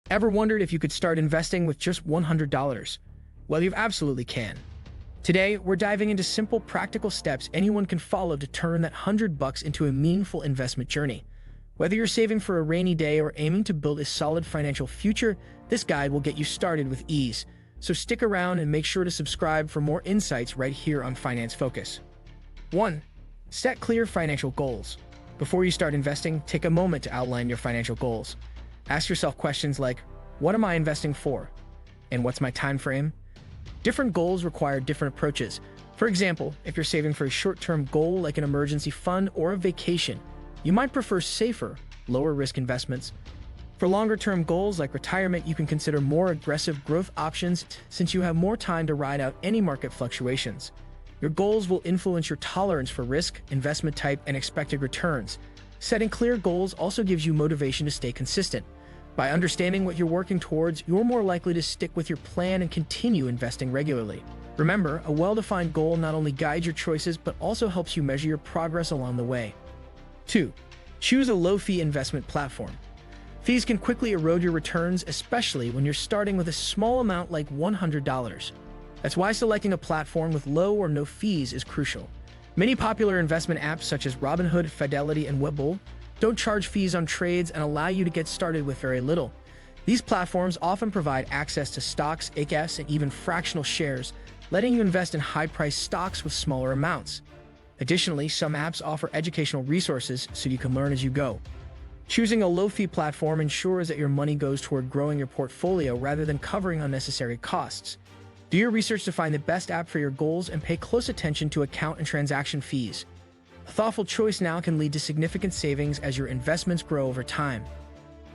Ever wondered if you could start investing with just $100? Well, you absolutely can. Today, we're diving into simple, practical steps anyone can follow to turn that $100 into a meaningful investment journey. Whether you're saving for a rainy day or aiming to build a solid financial future, this guide will get you started with ease. So stick around and make sure to subscribe for more insights right here on Finance Focus. 1. Set clear financial goals. Before you start investing, take a moment to outline your financial goals. Ask yourself questions like, what am I investing for? And what's my time frame? Different goals require different approaches. For example, if you're saving for a short-term goal like an emergency fund or a vacation, you might prefer safer, lower-risk investments. For longer-term goals like retirement, you can consider more aggressive growth options since you have more time to ride out any market fluctuations. Your goals will influence your tolerance for risk, investment type, and expected returns. Setting clear goals also gives you motivation to stay consistent. By understanding what you're working towards, you're more likely to stick with your plan and continue investing regularly. Remember, a well-defined goal not only guides your choices but also helps you measure your progress along the way. 2. Choose a low-fee investment platform. Fees can quickly erode your returns, especially when you're starting with a small amount like $100. That's why selecting a platform with low or no fees is crucial. Many popular investment apps such as Robinhood, Fidelity, and Webull don't charge fees on trades and allow you to get started with very little. These platforms often provide access to stocks, ETFs, and even fractional shares, letting you invest in high-priced stocks with smaller amounts. Additionally, some apps offer educational resources so you can learn as you go. Choosing a low-fee platform ensures that your money goes toward growing your portfolio rather than covering unnecessary costs. Do your research to find the best app for your goals and pay close attention to account and transaction fees. A thoughtful choice now can lead to significant savings as your investments grow over time.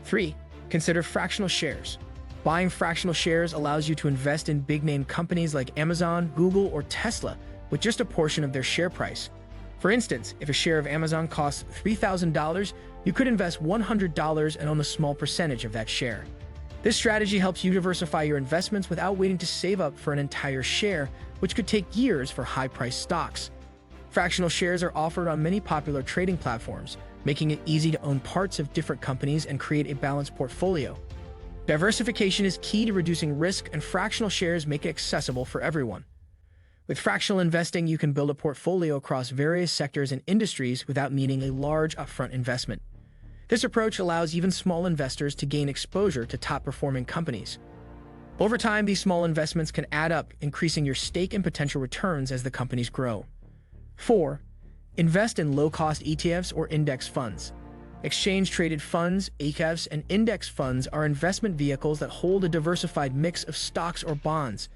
3. Consider fractional shares. Buying fractional shares allows you to invest in big-name companies like Amazon, Google, or Tesla with just a portion of their share price. For instance, if a share of Amazon costs $3,000, you could invest $100 and own a small percentage of that share. This strategy helps you diversify your investments without waiting to save up for an entire share, which could take years for high-priced stocks. Fractional shares are offered on many popular trading platforms, making it easy to own parts of different companies and create a balanced portfolio. Diversification is key to reducing risk, and fractional shares make it accessible for everyone. With fractional investing, you can build a portfolio across various sectors and industries without needing a large upfront investment. This approach allows even small investors to gain exposure to top-performing companies. Over time, these small investments can add up, increasing your stake and potential returns as the companies grow. 4. Invest in low-cost ETFs or index funds. Exchange-traded funds, ETFs, and index funds are investment vehicles that hold a diversified mix of stocks or bonds.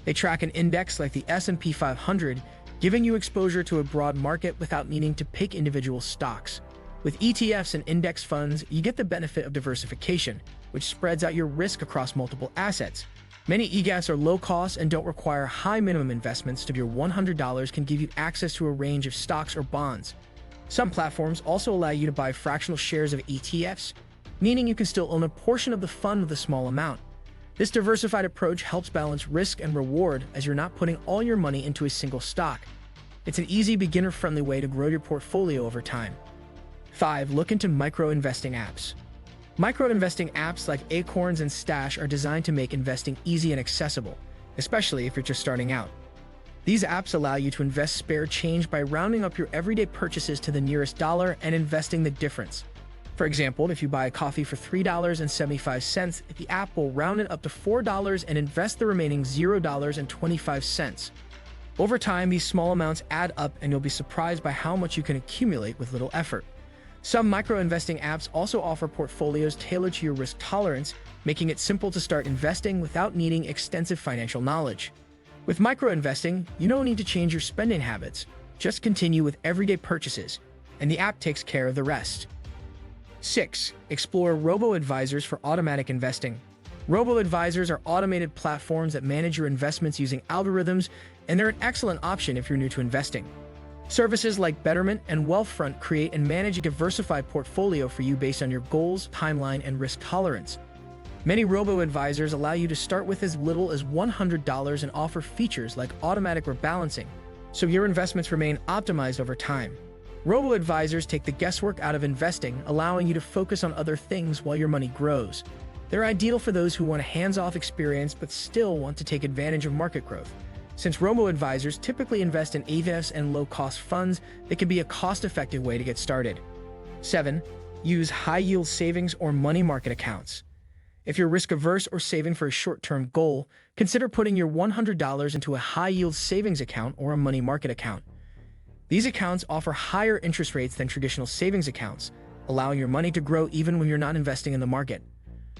They track an index like the S&P 500, giving you exposure to a broad market without needing to pick individual stocks. With ETFs and index funds, you get the benefit of diversification, which spreads out your risk across multiple assets. Many ETFs are low-cost and don't require high minimum investments. Your $100 can give you access to a range of stocks or bonds. Some platforms also allow you to buy fractional shares of ETFs, meaning you can still own a portion of the fund with a small amount. This diversified approach helps balance risk and reward as you're not putting all your money into a single stock. It's an easy, beginner-friendly way to grow your portfolio over time. 5. Look into micro-investing apps. Micro-investing apps like Acorns and Stash are designed to make investing easy and accessible, especially if you're just starting out. These apps allow you to invest spare change by rounding up your everyday purchases to the nearest dollar and investing the difference. For example, if you buy a coffee for $3.75, the app will round it up to $4 and invest the remaining $0.25. Over time, these small amounts add up and you'll be surprised by how much you can accumulate with little effort. Some micro-investing apps also offer portfolios tailored to your risk tolerance, making it simple to start investing without needing extensive financial knowledge. With micro-investing, you don't need to change your spending habits. Just continue with everyday purchases, and the app takes care of the rest. 6. Explore robo-advisors for automatic investing. Robo-advisors are automated platforms that manage your investments using algorithms, and they're an excellent option if you're new to investing. Services like Betterment and Wealthfront create and manage a diversified portfolio for you based on your goals, timeline, and risk tolerance. Many robo-advisors allow you to start with as little as $100 and offer features like automatic rebalancing, so your investments remain optimized over time. Robo-advisors take the guesswork out of investing, allowing you to focus on other things while your money grows. They're ideal for those who want a hands-off experience but still want to take advantage of market growth. Since robo-advisors typically invest in ETFs and low-cost funds, they can be a cost-effective way to get started. 7. Use high-yield savings or money market accounts. If you're risk-averse or saving for a short-term goal, consider putting your $100 into a high-yield savings account or a money market account. These accounts offer higher interest rates than traditional savings accounts, allowing your money to grow even when you're not investing in the market.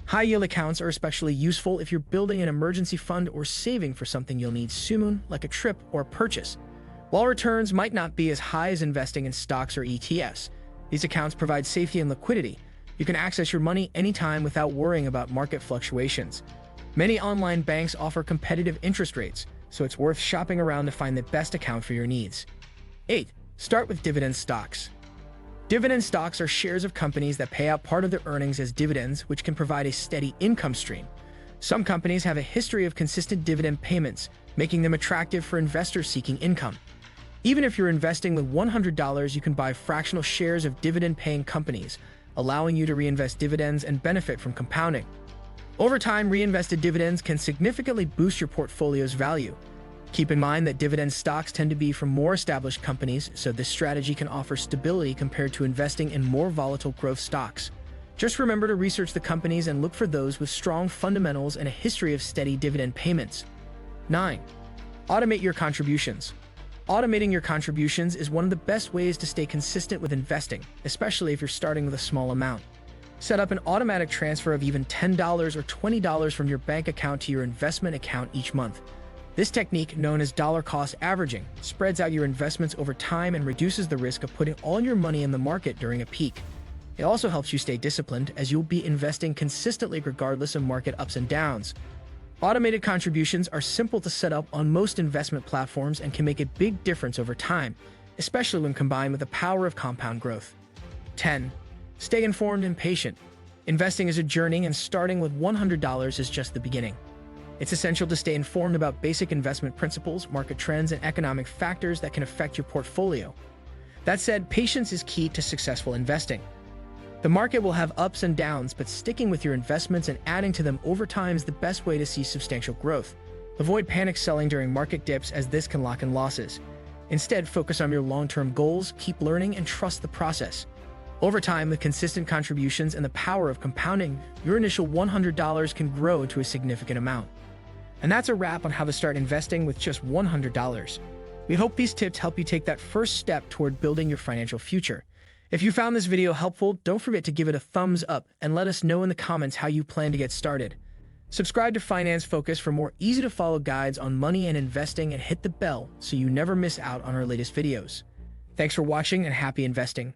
High-yield accounts are especially useful if you're building an emergency fund or saving for something you'll need soon, like a trip or a purchase. While returns might not be as high as investing in stocks or ETFs, these accounts provide safety and liquidity. You can access your money anytime without worrying about market fluctuations. Many online banks offer competitive interest rates, so it's worth shopping around to find the best account for your needs. 8. Start with dividend stocks. Dividend stocks are shares of companies that pay out part of their earnings as dividends, which can provide a steady income stream. Some companies have a history of consistent dividend payments, making them attractive for investors seeking income. Even if you're investing with $100, you can buy fractional shares of dividend-paying companies, allowing you to reinvest dividends and benefit from compounding. Over time, reinvested dividends can significantly boost your portfolio's value. Keep in mind that dividend stocks tend to be from more established companies, so this strategy can offer stability compared to investing in more volatile growth stocks. Just remember to research the companies and look for those with strong fundamentals and a history of steady dividend payments. 9. Automate your contributions. Automating your contributions is one of the best ways to stay consistent with investing, especially if you're starting with a small amount. Set up an automatic transfer of even $10 or $20 from your bank account to your investment account each month. This technique, known as dollar cost averaging, spreads out your investments over time and reduces the risk of putting all your money in the market during a peak. It also helps you stay disciplined, as you'll be investing consistently regardless of market ups and downs. Automated contributions are simple to set up on most investment platforms and can make a big difference over time, especially when combined with the power of compound growth. 10. Stay informed and patient. Investing is a journey, and starting with $100 is just the beginning. It's essential to stay informed about basic investment principles, market trends, and economic factors that can affect your portfolio. That said, patience is key to successful investing. The market will have ups and downs, but sticking with your investments and adding to them over time is the best way to see substantial growth. Avoid panic selling during market dips, as this can lock in losses. Instead, focus on your long-term goals, keep learning, and trust the process. Over time, with consistent contributions and the power of compounding, your initial $100 can grow into a significant amount. And that's a wrap on how to start investing with just $100. We hope these tips help you take that first step toward building your financial future. If you found this video helpful, don't forget to give it a thumbs up and let us know in the comments how you plan to get started. Subscribe to Finance Focus for more easy-to-follow guides on money and investing, and hit the bell so you never miss out on our latest videos. Thanks for watching and happy investing.